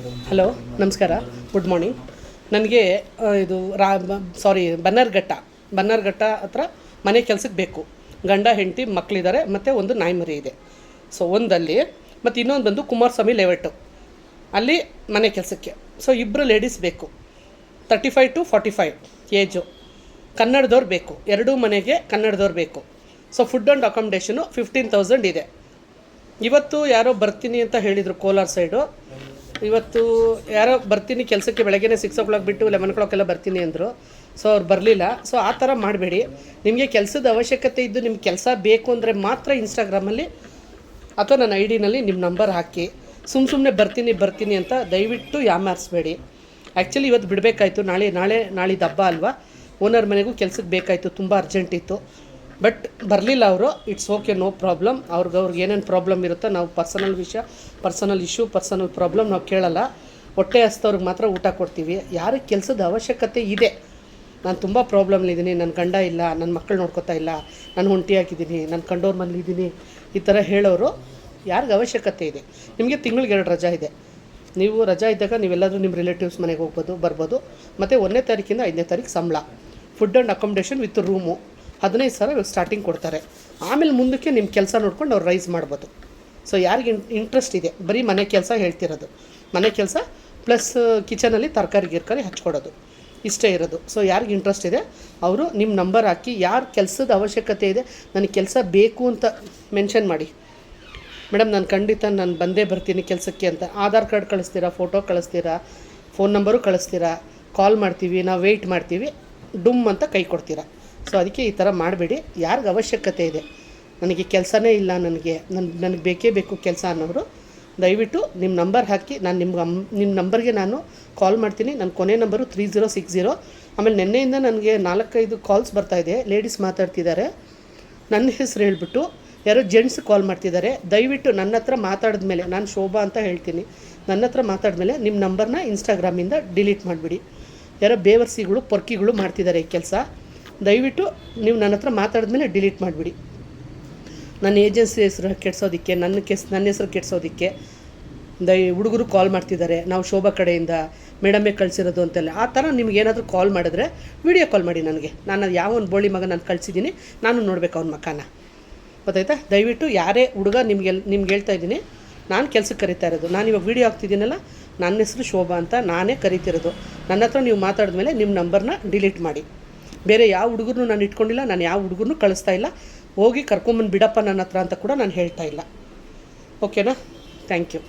Hello, ನಮಸ್ಕಾರ, good morning. ನನಗೆ ಇದು ಬನ್ನರ್ಘಟ್ಟ ಹತ್ರ ಮನೆ ಕೆಲಸಕ್ಕೆ ಬೇಕು. ಗಂಡ ಹೆಂಡತಿ ಮಕ್ಕಳಿದ್ದಾರೆ ಮತ್ತು ಒಂದು ನಾಯಿ ಮರಿ ಇದೆ. ಸೊ ಒಂದಲ್ಲಿ ಮತ್ತು ಇನ್ನೊಂದು ಬಂದು ಕುಮಾರಸ್ವಾಮಿ ಲೇಔಟು, ಅಲ್ಲಿ ಮನೆ ಕೆಲಸಕ್ಕೆ. ಸೊ ಇಬ್ಬರು ಲೇಡೀಸ್ ಬೇಕು, 35 to 45 ಏಜು, ಕನ್ನಡದವ್ರು ಬೇಕು. ಎರಡೂ ಮನೆಗೆ ಕನ್ನಡದವ್ರು ಬೇಕು. ಸೊ ಫುಡ್ ಆ್ಯಂಡ್ ಅಕಾಮಿಡೇಷನು 15,000 ಇದೆ. ಇವತ್ತು ಯಾರೋ ಬರ್ತೀನಿ ಅಂತ ಹೇಳಿದರು ಕೋಲಾರ ಸೈಡು. ಇವತ್ತು ಯಾರೋ ಬರ್ತೀನಿ ಕೆಲಸಕ್ಕೆ, ಬೆಳಗ್ಗೆ 6 o'clock ಬಿಟ್ಟು 11 o'clock ಎಲ್ಲ ಬರ್ತೀನಿ ಅಂದರು. ಸೊ ಅವ್ರು ಬರಲಿಲ್ಲ. ಸೊ ಆ ಥರ ಮಾಡಬೇಡಿ. ನಿಮಗೆ ಕೆಲಸದ ಅವಶ್ಯಕತೆ ಇದ್ದು ನಿಮ್ಗೆ ಕೆಲಸ ಬೇಕು ಅಂದರೆ ಮಾತ್ರ ಇನ್ಸ್ಟಾಗ್ರಾಮಲ್ಲಿ ಅಥವಾ ನನ್ನ ID-ನಲ್ಲಿ ನಿಮ್ಮ ನಂಬರ್ ಹಾಕಿ. ಸುಮ್ಮನೆ ಬರ್ತೀನಿ ಅಂತ ದಯವಿಟ್ಟು ಯಾಮಾರಿಸ್ಬೇಡಿ. ಆ್ಯಕ್ಚುಲಿ ಇವತ್ತು ಬಿಡಬೇಕಾಯ್ತು, ನಾಳಿದ್ದು ಹಬ್ಬ ಅಲ್ವಾ. ಓನರ್ ಮನೆಗೂ ಕೆಲಸಕ್ಕೆ ಬೇಕಾಯಿತು, ತುಂಬ ಅರ್ಜೆಂಟ್ ಇತ್ತು. ಬಟ್ ಬರಲಿಲ್ಲ ಅವರು. It's okay, no problem. ಅವ್ರಿಗೆ ಏನೇನು ಪ್ರಾಬ್ಲಮ್ ಇರುತ್ತೋ ನಾವು ಪರ್ಸನಲ್ ವಿಷಯ, ಪರ್ಸನಲ್ ಇಶ್ಯೂ, ಪರ್ಸನಲ್ ಪ್ರಾಬ್ಲಮ್ ನಾವು ಕೇಳಲ್ಲ. ಹೊಟ್ಟೆ ಹಸ್ತವ್ರಿಗೆ ಮಾತ್ರ ಊಟ ಕೊಡ್ತೀವಿ. ಯಾರಿಗೆ ಕೆಲಸದ ಅವಶ್ಯಕತೆ ಇದೆ, ನಾನು ತುಂಬ ಪ್ರಾಬ್ಲಮ್ಲಿದ್ದೀನಿ, ನನ್ನ ಗಂಡ ಇಲ್ಲ, ನನ್ನ ಮಕ್ಕಳು ನೋಡ್ಕೊತಾ ಇಲ್ಲ, ನಾನು ಹೊಂಟಿಯಾಗಿದ್ದೀನಿ, ನಾನು ಕಂಡೋರ್ ಮನೇಲಿದ್ದೀನಿ, ಈ ಥರ ಹೇಳೋರು ಯಾರಿಗೆ ಅವಶ್ಯಕತೆ ಇದೆ. ನಿಮಗೆ ತಿಂಗಳಿಗೆ 2 ರಜಾ ಇದೆ. ನೀವು ರಜಾ ಇದ್ದಾಗ ನೀವೆಲ್ಲಾದರೂ ನಿಮ್ಮ ರಿಲೇಟಿವ್ಸ್ ಮನೆಗೆ ಹೋಗ್ಬೋದು, ಬರ್ಬೋದು. ಮತ್ತು 1ನೇ ತಾರೀಕಿಂದ 5ನೇ ತಾರೀಕು ಸಂಬಳ, food and accommodation with room 15,000 starting ಕೊಡ್ತಾರೆ. ಆಮೇಲೆ ಮುಂದಕ್ಕೆ ನಿಮ್ಮ ಕೆಲಸ ನೋಡ್ಕೊಂಡು ಅವ್ರು ರೈಸ್ ಮಾಡ್ಬೋದು. ಸೊ ಯಾರಿಗೆ ಇಂಟ್ರೆಸ್ಟ್ ಇದೆ, ಬರೀ ಮನೆ ಕೆಲಸ ಹೇಳ್ತಿರೋದು, ಮನೆ ಕೆಲಸ ಪ್ಲಸ್ ಕಿಚನಲ್ಲಿ ತರಕಾರಿ ಹಚ್ಕೊಡೋದು, ಇಷ್ಟೇ ಇರೋದು. ಸೊ ಯಾರಿಗೆ ಇಂಟ್ರೆಸ್ಟ್ ಇದೆ ಅವರು ನಿಮ್ಮ ನಂಬರ್ ಹಾಕಿ, ಯಾರು ಕೆಲಸದ ಅವಶ್ಯಕತೆ ಇದೆ, ನನಗೆ ಕೆಲಸ ಬೇಕು ಅಂತ ಮೆನ್ಷನ್ ಮಾಡಿ. ಮೇಡಮ್ ನಾನು ಖಂಡಿತ ನಾನು ಬಂದೇ ಬರ್ತೀನಿ ಕೆಲಸಕ್ಕೆ ಅಂತ ಆಧಾರ್ ಕಾರ್ಡ್ ಕಳಿಸ್ತೀರಾ, ಫೋಟೋ ಕಳಿಸ್ತೀರಾ, ಫೋನ್ ನಂಬರು ಕಳಿಸ್ತೀರಾ, ಕಾಲ್ ಮಾಡ್ತೀವಿ, ನಾವು ವೆಯ್ಟ್ ಮಾಡ್ತೀವಿ, ಡುಮ್ ಅಂತ ಕೈ ಕೊಡ್ತೀರಾ. ಸೊ ಅದಕ್ಕೆ ಈ ಥರ ಮಾಡಬೇಡಿ. ಯಾರಿಗೆ ಅವಶ್ಯಕತೆ ಇದೆ, ನನಗೆ ಕೆಲಸನೇ ಇಲ್ಲ, ನನಗೆ ಬೇಕೇ ಬೇಕು ಕೆಲಸ ಅನ್ನೋರು ದಯವಿಟ್ಟು ನಿಮ್ಮ ನಂಬರ್ ಹಾಕಿ. ನಾನು ನಿಮ್ಮ ನಂಬರ್ಗೆ ನಾನು ಕಾಲ್ ಮಾಡ್ತೀನಿ. ನನ್ನ ಕೊನೆ ನಂಬರು 3060. ಆಮೇಲೆ ನಿನ್ನೆಯಿಂದ ನನಗೆ 4-5 ಕಾಲ್ಸ್ ಬರ್ತಾಯಿದೆ, ಲೇಡೀಸ್ ಮಾತಾಡ್ತಿದ್ದಾರೆ. ನನ್ನ ಹೆಸರು ಹೇಳ್ಬಿಟ್ಟು ಯಾರೋ ಜೆಂಟ್ಸ್ ಕಾಲ್ ಮಾಡ್ತಿದ್ದಾರೆ. ದಯವಿಟ್ಟು ನನ್ನ ಹತ್ರ ಮಾತಾಡಿದ್ಮೇಲೆ, ನಾನು ಶೋಭಾ ಅಂತ ಹೇಳ್ತೀನಿ, ನನ್ನ ಹತ್ರ ಮಾತಾಡಿದ್ಮೇಲೆ ನಿಮ್ಮ ನಂಬರ್ನ ಇನ್ಸ್ಟಾಗ್ರಾಮಿಂದ ಡಿಲೀಟ್ ಮಾಡಿಬಿಡಿ. ಯಾರೋ ಬೇವರ್ಸಿಗಳು ಪೊರ್ಕಿಗಳು ಮಾಡ್ತಿದ್ದಾರೆ ಈ ಕೆಲಸ. ದಯವಿಟ್ಟು ನೀವು ನನ್ನ ಹತ್ರ ಮಾತಾಡಿದ್ಮೇಲೆ ಡಿಲೀಟ್ ಮಾಡಿಬಿಡಿ. ನನ್ನ ಏಜೆನ್ಸಿ ಹೆಸರು ಕೆಡಿಸೋದಕ್ಕೆ, ನನ್ನ ಹೆಸರು ಕೆಡಿಸೋದಕ್ಕೆ ಹುಡುಗರು ಕಾಲ್ ಮಾಡ್ತಿದ್ದಾರೆ, ನಾವು ಶೋಭಾ ಕಡೆಯಿಂದ ಮೇಡಮೇ ಕಳಿಸಿರೋದು ಅಂತೆಲ್ಲ. ಆ ಥರ ನಿಮ್ಗೇನಾದರೂ ಕಾಲ್ ಮಾಡಿದ್ರೆ ವಿಡಿಯೋ ಕಾಲ್ ಮಾಡಿ ನನಗೆ. ನಾನು ಯಾವ ಒಂದು ಬೋಳಿ ಮಗ ನಾನು ಕಳಿಸಿದ್ದೀನಿ, ನಾನು ನೋಡಬೇಕು ಅವ್ನ ಮಕಾನ. ಗೊತ್ತಾಯ್ತಾ? ದಯವಿಟ್ಟು ಯಾರೇ ಹುಡುಗ ನಿಮ್ಗೆ ಹೇಳ್ತಾ ಇದ್ದೀನಿ, ನಾನು ಕೆಲಸಕ್ಕೆ ಕರಿತಾ ಇರೋದು. ನಾನು ಇವಾಗ ವೀಡಿಯೋ ಹಾಕ್ತಿದ್ದೀನಲ್ಲ, ನನ್ನ ಹೆಸರು ಶೋಭಾ ಅಂತ ನಾನೇ ಕರಿತಿರೋದು. ನನ್ನ ಹತ್ರ ನೀವು ಮಾತಾಡಿದ್ಮೇಲೆ ನಿಮ್ಮ ನಂಬರ್ನ ಡಿಲೀಟ್ ಮಾಡಿ. ಬೇರೆ ಯಾವ ಹುಡುಗರನ್ನು ನಾನು ಇಟ್ಕೊಂಡಿಲ್ಲ, ನಾನು ಯಾವ ಹುಡುಗರನ್ನು ಕಳಿಸ್ತಾ ಇಲ್ಲ. ಹೋಗಿ ಕರ್ಕೊಂಬಂದು ಬಿಡಪ್ಪ ನನ್ನ ಹತ್ರ ಅಂತ ಕೂಡ ನಾನು ಹೇಳ್ತಾ ಇಲ್ಲ. ಓಕೆನಾ? Thank you.